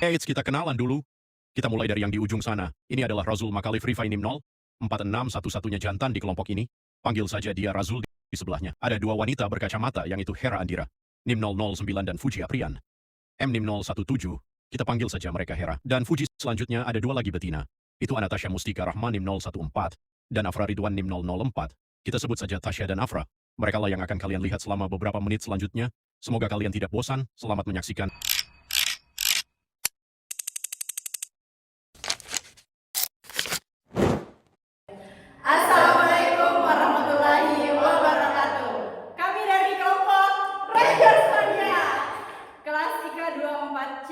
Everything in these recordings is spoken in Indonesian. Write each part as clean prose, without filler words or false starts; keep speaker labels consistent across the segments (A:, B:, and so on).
A: Eits, kita kenalan dulu. Kita mulai dari yang di ujung sana. Ini adalah Razul Makalif Rifai Nimnol, 46 satu-satunya jantan di kelompok ini. Panggil saja dia Razul di sebelahnya. Ada dua wanita berkacamata, yang itu Hera Andira, Nimnol 09 dan Fuji Aprian. M Nimnol 17, kita panggil saja mereka Hera. Dan Fuji selanjutnya ada dua lagi betina. Itu Anastasia Mustika Rahman Nimnol 14, dan Afra Ridwan Nimnol 04. Kita sebut saja Tasya dan Afra. Mereka lah yang akan kalian lihat selama beberapa menit selanjutnya. Semoga kalian tidak bosan. Selamat menyaksikan.
B: Assalamualaikum warahmatullahi wabarakatuh. Kami dari kelompok Rangers Mania. Kelas IKA 24C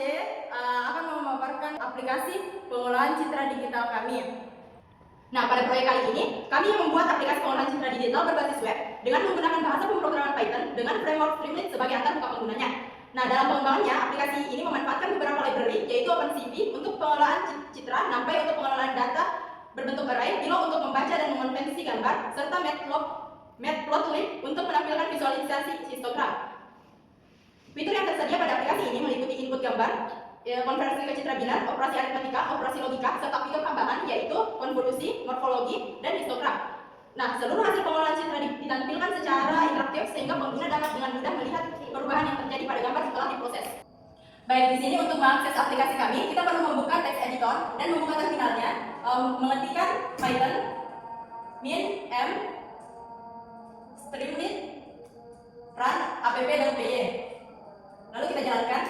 B: akan memaparkan aplikasi pengolahan citra digital kami. Nah, pada proyek kali ini, kami membuat aplikasi pengolahan citra digital berbasis web dengan menggunakan bahasa pemrograman Python dengan framework Streamlit sebagai antarmuka penggunanya. Nah, dalam pengembangannya, aplikasi ini memanfaatkan beberapa library, yaitu OpenCV untuk pengolahan citra, NumPy untuk pengelolaan data berbentuk array, Pillow untuk membaca dan mengonversi gambar, serta Matplotlib untuk menampilkan visualisasi histogram. Fitur yang tersedia pada aplikasi ini meliputi input gambar, konversi ke citra binar, operasi aritmatika, operasi logika, serta fitur tambahan yaitu konvolusi, morfologi, dan histogram. Nah, seluruh hasil pengolahan citra ditampilkan secara interaktif sehingga pengguna dapat dengan mudah melihat perubahan yang terjadi pada gambar setelah diproses. Baik, di sini untuk mengakses aplikasi kami, kita perlu membuka text editor dan membuka terminalnya, mengetikkan Python min m streamlit run app.py. Lalu kita jalankan.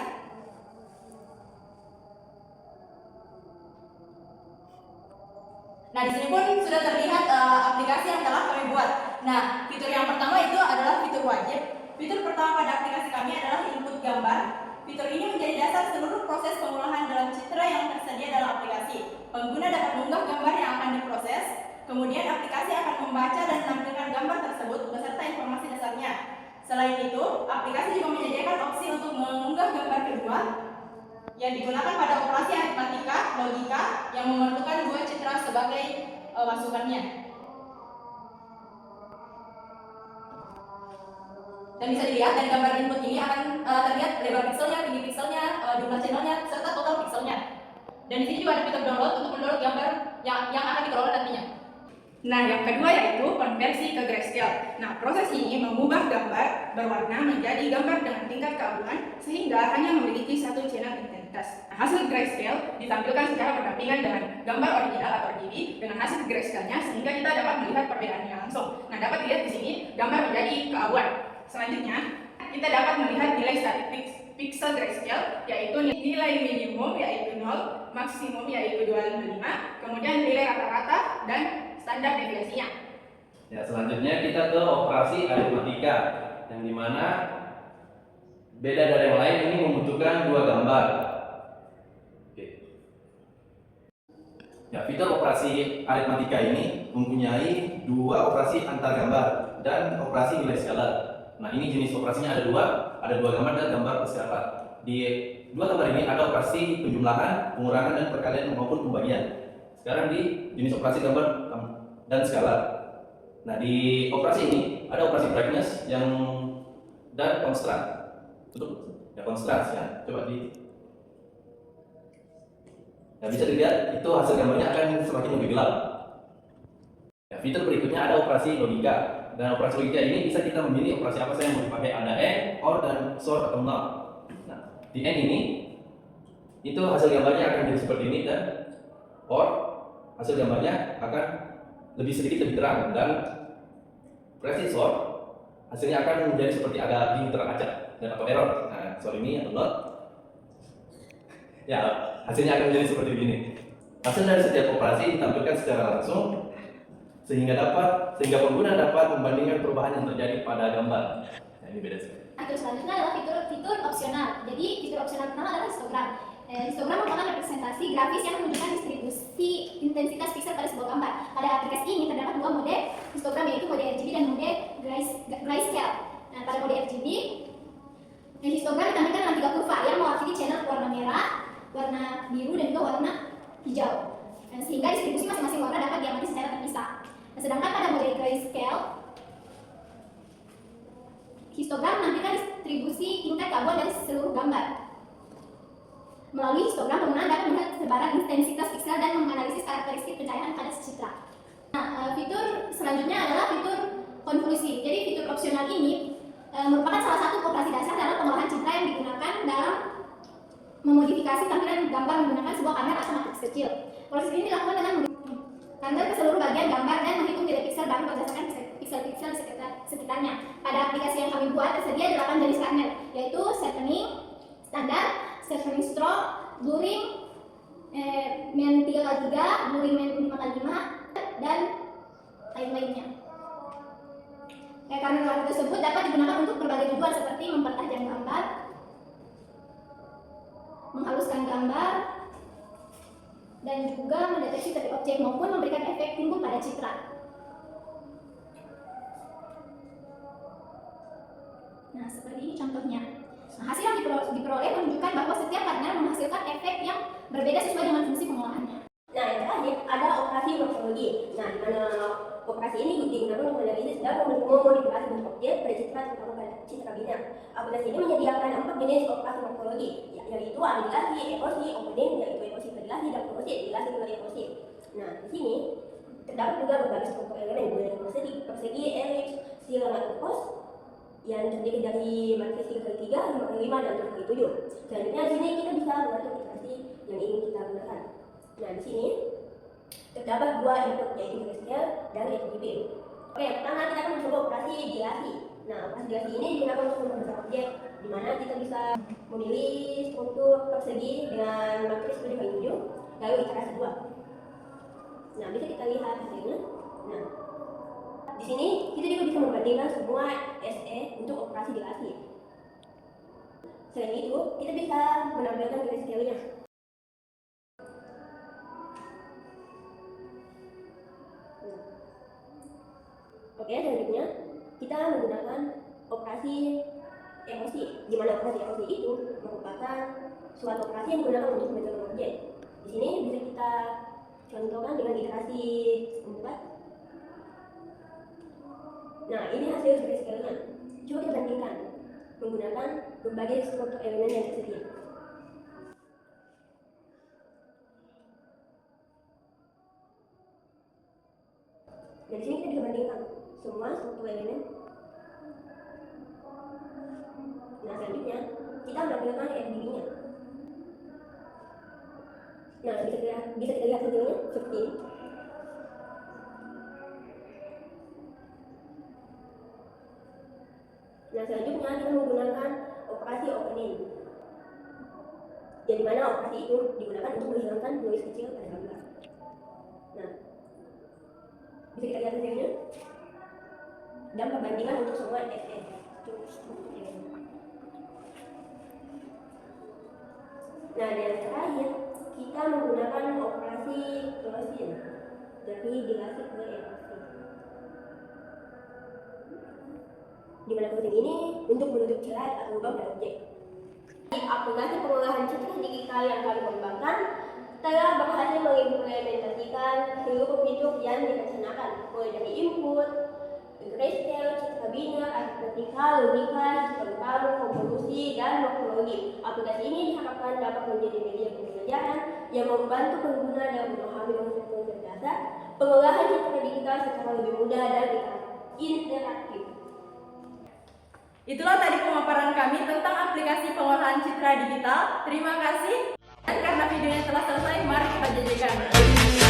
B: Nah, di sini pun sudah terlihat aplikasi yang telah kami buat. Nah, fitur yang pertama itu adalah fitur wajib. Fitur pertama pada aplikasi kami adalah input gambar. Fitur ini menjadi dasar seluruh proses pengolahan dalam citra yang tersedia dalam aplikasi. Pengguna dapat mengunggah gambar yang akan diproses, kemudian aplikasi akan membaca dan menampilkan gambar tersebut beserta informasi dasarnya. Selain itu, aplikasi juga menyediakan opsi untuk mengunggah gambar kedua yang digunakan pada operasi aritmatika, logika yang memerlukan dua citra sebagai masukannya. Dan bisa dilihat dari gambar input ini akan terlihat lebar pixelnya, tinggi pixelnya, jumlah channelnya, serta total pixelnya. Dan di sini juga ada fitur download untuk mendownload gambar yang akan dikelola nantinya. Nah, yang kedua yaitu konversi ke grayscale. Nah, proses ini mengubah gambar berwarna menjadi gambar dengan tingkat keagungan sehingga hanya memiliki satu channel intensitas. Nah, hasil grayscale ditampilkan secara berdampingan dengan gambar original atau RGB dengan hasil grayscale-nya sehingga kita dapat melihat perbedaannya langsung. Nah, dapat dilihat di sini gambar menjadi keabuan. Selanjutnya, kita dapat melihat nilai static pixel grayscale, yaitu nilai minimum yaitu 0, maksimum yaitu 255, kemudian nilai rata-rata dan standar deviasinya.
C: Ya, selanjutnya kita ke operasi aritmatika, yang dimana beda dari yang lain ini membutuhkan dua gambar. Oke. Ya, fitur operasi aritmatika ini mempunyai dua operasi antar gambar dan operasi nilai skalar. Nah, ini jenis operasinya ada dua gambar dan gambar berskalar. Di dua gambar ini ada operasi penjumlahan, pengurangan, dan perkalian maupun pembagian. Sekarang di jenis operasi gambar dan skalar. Nah, di operasi ini ada operasi brightness dan contrast. Untuk contrast ya, coba bisa dilihat itu hasil gambarnya akan semakin lebih gelap. Ya, fitur berikutnya ada operasi logika. Dan operasi logika ini bisa kita memilih operasi apa saja yang mau dipakai, ada AND, OR, dan SOR atau NOT. Nah, di AND ini itu hasil gambarnya akan jadi seperti ini, dan OR hasil gambarnya akan sedikit lebih terang, dan operasi SOR hasilnya akan menjadi seperti agak lebih teracak dan atau error. Nah, SOR ini atau NOT ya hasilnya akan menjadi seperti ini. Hasil dari setiap operasi ditampilkan secara langsung sehingga pengguna dapat membandingkan perubahan yang terjadi pada gambar. Nah, ini beda sekali.
D: Fitur selanjutnya adalah fitur opsional. Jadi fitur opsional pertama adalah histogram. Histogram merupakan representasi grafis yang menunjukkan distribusi intensitas pixel pada sebuah gambar. Pada aplikasi ini terdapat dua mode histogram, yaitu mode RGB dan mode grayscale. Nah, pada mode RGB, histogram ditampilkan dengan tiga kurva yang mewakili channel warna merah, warna biru, dan juga warna hijau. Sehingga distribusi masing-masing warna dapat diamati secara terpisah. Sedangkan pada mode grayscale, histogram menampilkan distribusi tingkat keabuan dari seluruh gambar. Melalui histogram, penggunaan dapat melihat sebaran intensitas piksel dan menganalisis karakteristik pencahayaan pada citra. Nah, fitur selanjutnya adalah fitur konvolusi. Jadi fitur opsional ini merupakan salah satu operasi dasar dalam pengolahan citra yang digunakan dalam memodifikasi tampilan gambar menggunakan sebuah kamera atau matriks kecil. Proses ini dilakukan dengan menggambar ke seluruh bagian gambar dan menghitung nilai piksel baru berdasarkan piksel-piksel sekitarnya. Pada aplikasi yang kami buat tersedia 8 jenis kamera, yaitu sharpening, standar, sharpening stroke, blurring, men 3x3, blurring men 5x5, dan lain-lainnya. Kamera tersebut dapat digunakan untuk berbagai tujuan seperti mempertajam gambar, menghaluskan gambar, dan juga mendeteksi titik objek maupun memberikan efek timbul pada citra. Nah, seperti ini contohnya. Nah, hasil yang diperoleh menunjukkan bahwa setiap partner menghasilkan efek yang berbeda sesuai dengan fungsi pengolahannya.
E: Nah, yang terakhir ada operasi morfologi. Nah, di mana operasi ini digunakan untuk menganalisis dan memodifikasi bentuk objek pada citra, terutama pada citra biner. Aplikasi ini menyediakan 4 jenis operasi morfologi, yaitu anidilasi, erosi, opening, yaitu erosi verilasi, dan korosi, verilasi dengan erosi. Nah, di sini terdapat juga berbagai struktur elemen, mulai dari persegi, elips, silang atau kos, yang terdiri dari matriks 3x3, 5x5, dan 7x7. Selanjutnya di sini kita bisa mengatur iterasi yang ingin kita gunakan. Nah, di sini terdapat 2 input, yaitu grayscale dan RGB. Oke, pertama kita akan mencoba operasi dilasi. Nah, operasi dilasi ini digunakan untuk membesar objek, di mana kita bisa memilih struktur persegi dengan matriks 7x7, lalu iterasi 2. Nah, bisa kita lihat hasilnya. Nah, di sini kita juga bisa membandingkan semua SE untuk operasi dilasi. Selain itu, kita bisa menampilkan grayscale-nya. Oke, selanjutnya kita menggunakan operasi erosi, di mana operasi erosi itu merupakan suatu operasi yang digunakan untuk membentuk objek. Di sini bisa kita contohkan dengan iterasi 4. Nah, ini hasil grayscale-nya. Coba kita bandingkan menggunakan berbagai struktur elemen yang tersedia. Nah, di sini kita bisa bandingkan semua struktur elemen. Nah, selanjutnya kita menampilkan RGB-nya. Nah, bisa kita lihat hasilnya seperti ini. Nah, selanjutnya kita menggunakan operasi opening, yang dimana operasi itu digunakan untuk menghilangkan noise kecil pada gambar. Nah, bisa kita lihat hasilnya dan perbandingan untuk semua SE. Nah, dan yang terakhir kita menggunakan operasi closing dari dilasi ke erosi, di mana closing ini untuk menutup celah atau lubang pada objek. Aplikasi pengolahan citra digital yang kami kembangkan telah berhasil mengimplementasikan seluruh fitur yang direncanakan, mulai dari input, grayscale, citra biner, vertikal, logika, sistem paru, konvolusi, dan morfologi. Aplikasi ini diharapkan dapat menjadi media pembelajaran yang membantu pengguna dalam memahami konsep-konsep berdasar pengolahan citra digital secara lebih mudah dan interaktif.
B: Itulah tadi pemaparan kami tentang aplikasi pengolahan citra digital. Terima kasih. Dan karena videonya telah selesai, mari kita jajakan.